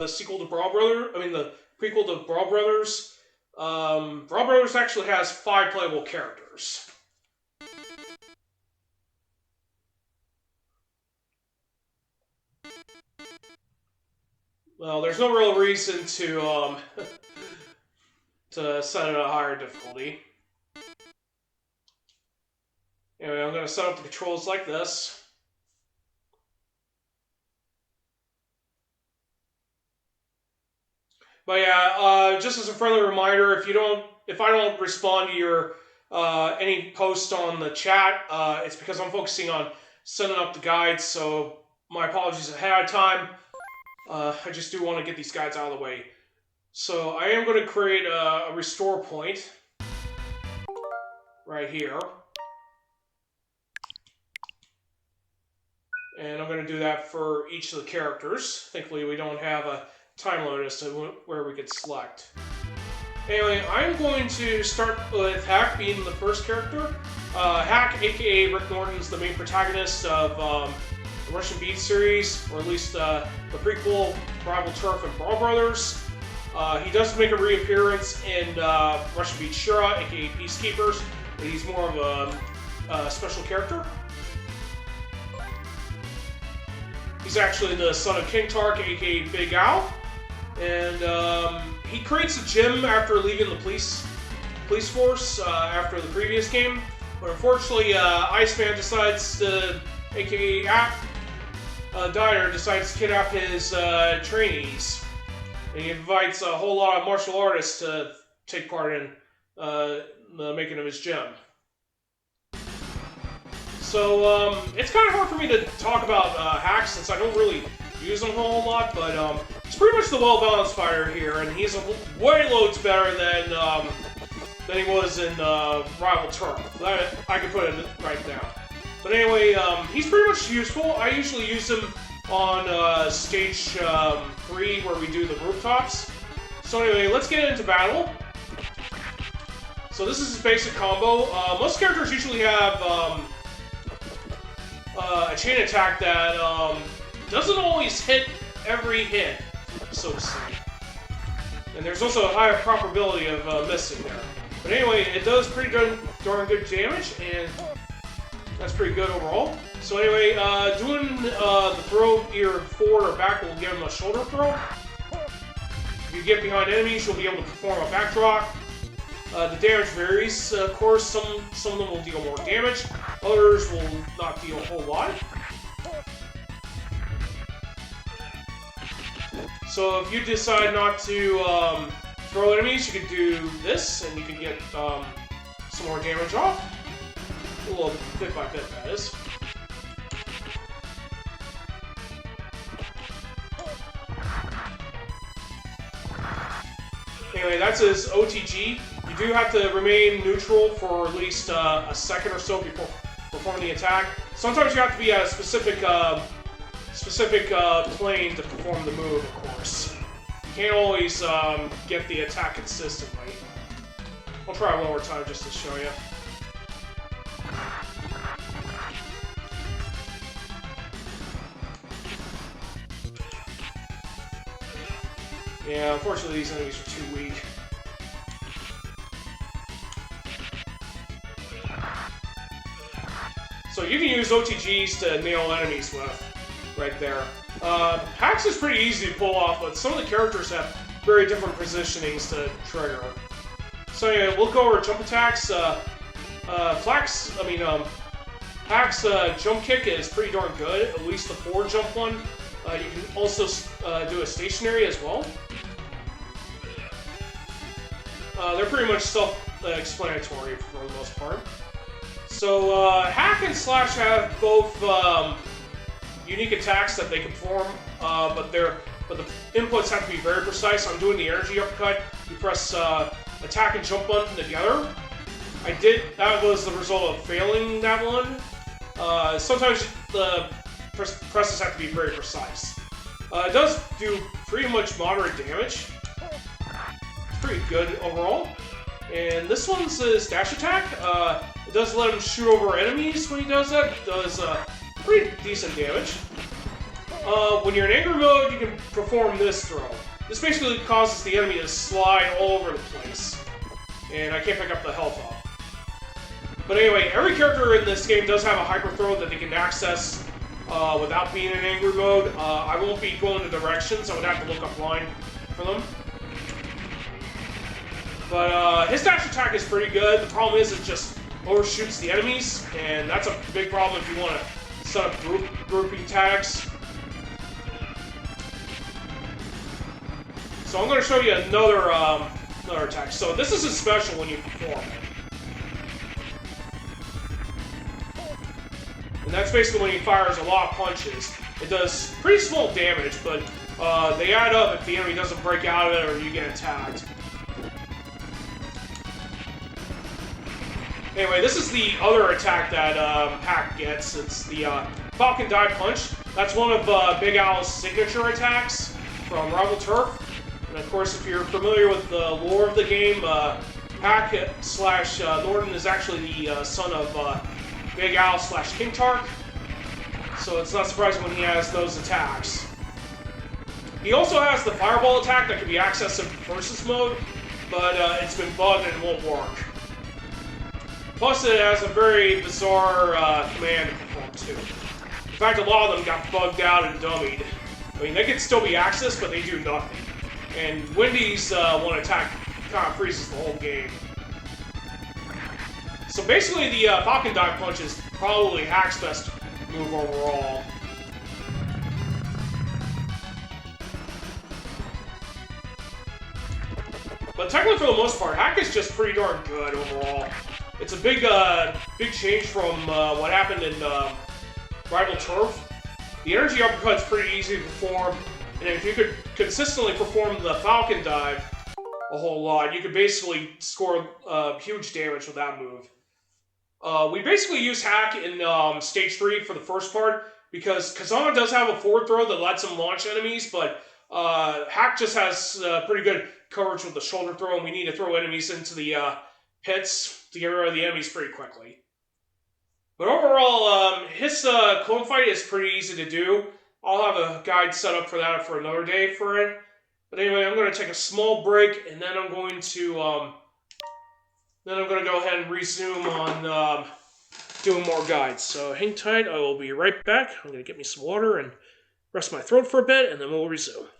the sequel to Brawl Brothers. I mean, the prequel to Brawl Brothers. Brawl Brothers actually has 5 playable characters. Well, there's no real reason to to set it at a higher difficulty. Anyway, I'm going to set up the controls like this. But yeah, just as a friendly reminder, if I don't respond to your any post on the chat, it's because I'm focusing on setting up the guides. So my apologies ahead of time. I just do want to get these guides out of the way. So I am going to create a restore point right here. And I'm going to do that for each of the characters. Thankfully, we don't have a time limit as to where we could select. Anyway, I'm going to start with Hack being the first character. Hack, aka Rick Norton, is the main protagonist of the Russian Beat series, or at least the prequel, Rival Turf and Brawl Brothers. He does make a reappearance in Russian Beat Shura, aka Peacekeepers, but he's more of a special character. He's actually the son of King Tark, aka Big Al, and he creates a gym after leaving the police force after the previous game. But unfortunately, Iceman decides to, aka Diner, decides to kidnap his trainees, and he invites a whole lot of martial artists to take part in the making of his gym. So, it's kind of hard for me to talk about Hack since I don't really use him a whole lot, but he's pretty much the well-balanced fighter here, and he's way loads better than he was in Rival Turf. I can put it right now. But anyway, he's pretty much useful. I usually use him on stage 3 where we do the rooftops. So anyway, let's get into battle. So this is his basic combo. Most characters usually have a chain attack that doesn't always hit every hit, so to say. And there's also a higher probability of missing there. But anyway, it does pretty darn good damage, and that's pretty good overall. So anyway, doing the throw either forward or back will give him a shoulder throw. If you get behind enemies, you'll be able to perform a backdrop. The damage varies, of course. Some of them will deal more damage, others will not deal a whole lot. So if you decide not to throw enemies, you can do this, and you can get some more damage off. A little bit by bit, that is. Anyway, that's his OTG. You do have to remain neutral for at least a second or so before performing the attack. Sometimes you have to be at a specific plane to perform the move, of course. You can't always get the attack consistently. I'll try one more time just to show you. Yeah, unfortunately these enemies are too weak. So you can use OTGs to nail enemies with, right there. Hacks is pretty easy to pull off, but some of the characters have very different positionings to trigger. So anyway, we'll go over jump attacks. Hack's jump kick is pretty darn good, at least the forward jump one. You can also do a stationary as well. They're pretty much self-explanatory for the most part. So, Hack and Slash have both unique attacks that they can perform, but the inputs have to be very precise. I'm doing the energy uppercut. You press attack and jump button together. That was the result of failing that one. Sometimes the presses have to be very precise. It does do pretty much moderate damage. It's pretty good overall. And this one's his dash attack. It does let him shoot over enemies when he does that. It does pretty decent damage. when you're in angry mode, you can perform this throw. This basically causes the enemy to slide all over the place. And I can't pick up the health up. But anyway, every character in this game does have a hyper throw that they can access without being in angry mode. I won't be going to directions. I would have to look offline for them. But his dash attack is pretty good. The problem is it just overshoots the enemies, and that's a big problem if you want to set up grouping tags. So I'm going to show you another attack. So this is a special when you perform it. And that's basically when he fires a lot of punches. It does pretty small damage, but they add up if the enemy doesn't break out of it or you get attacked. Anyway, this is the other attack that Hack gets. It's the Falcon Dive Punch. That's one of Big Al's signature attacks from Rival Turf. And of course, if you're familiar with the lore of the game, Hack / Norton is actually the son of Big Al / King Tark. So it's not surprising when he has those attacks. He also has the Fireball attack that can be accessed in Versus mode, but it's been bugged and it won't work. Plus, it has a very bizarre command to perform too. In fact, a lot of them got bugged out and dummied. I mean, they can still be accessed, but they do nothing. And Wendy's one attack kind of freezes the whole game. So basically, the Falcon Dive Punch is probably Hack's best move overall. But technically, for the most part, Hack is just pretty darn good overall. It's a big change from what happened in Rival Turf. The energy uppercut's pretty easy to perform, and if you could consistently perform the Falcon Dive a whole lot, you could basically score huge damage with that move. We basically use Hack in Stage 3 for the first part, because Kazama does have a forward throw that lets him launch enemies, but Hack just has pretty good coverage with the shoulder throw, and we need to throw enemies into the pits to get rid of the enemies pretty quickly. But overall, his clone fight is pretty easy to do. I'll have a guide set up for that for another day for it. But anyway, I'm going to take a small break, and then I'm going to go ahead and resume on doing more guides. So hang tight. I will be right back. I'm going to get me some water and rest my throat for a bit, and then we'll resume.